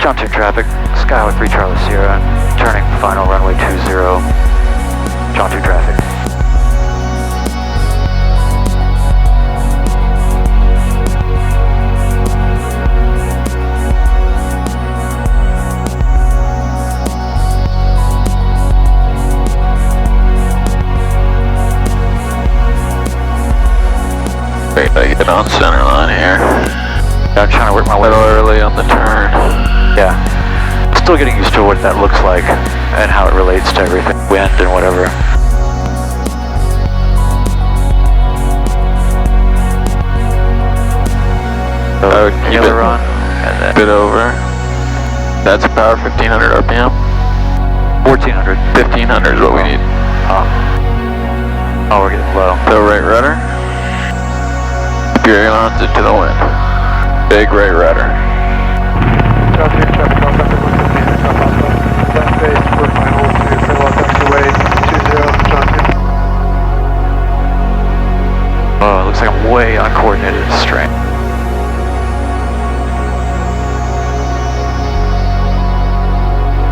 John 2 traffic, Skyhawk 3 Charlie Sierra, turning final runway 20, John 2 traffic. Great, I get on center line here. Yeah, I'm trying to work my way A little early on the turn. Yeah. Still getting used to what that looks like and how it relates to everything, wind and whatever. So I would keep it run and then a bit over. That's power 1500 RPM. 1400. 1500 is what we need. Oh, we're getting low. So right rudder. Keep your ailerons into the wind. Big right rudder. John 2 traffic, Alpha 115, Alpha Alpha. Left base for final to farewell taxiway 20, John 2. Oh, it looks like I'm way uncoordinated and strained.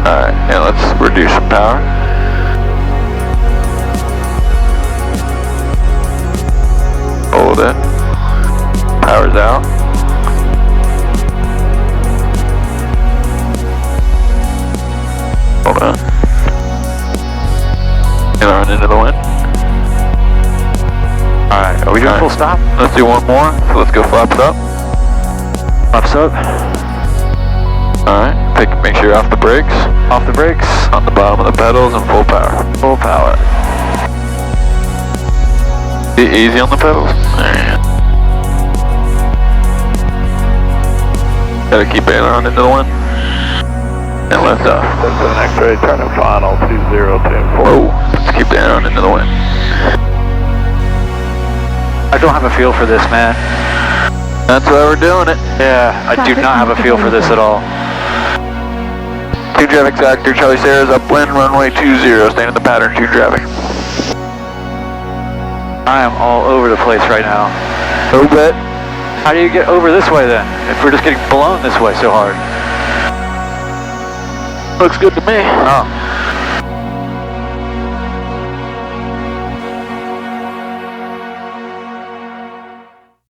Alright, and let's reduce some power. Hold it. Power's out. Hold on. Aileron into the wind. Alright, are we doing full stop? Let's do one more, so let's go flap it up. Flaps up. Alright, make sure you're off the brakes. Off the brakes. On the bottom of the pedals and full power. Full power. Be easy on the pedals. Alright. Gotta keep aileron into the wind. And lift off. That's an X-ray, turning final 2024. Whoa, let's keep the aileron into the wind. I don't have a feel for this, man. That's why we're doing it. Yeah, I do not have a feel for this at all. 2 traffic sector, Charlie Sierra's upwind, runway 20, staying in the pattern, 2 traffic. I am all over the place right now. A bit. How do you get over this way then? If we're just getting blown this way so hard. Looks good to me. Oh.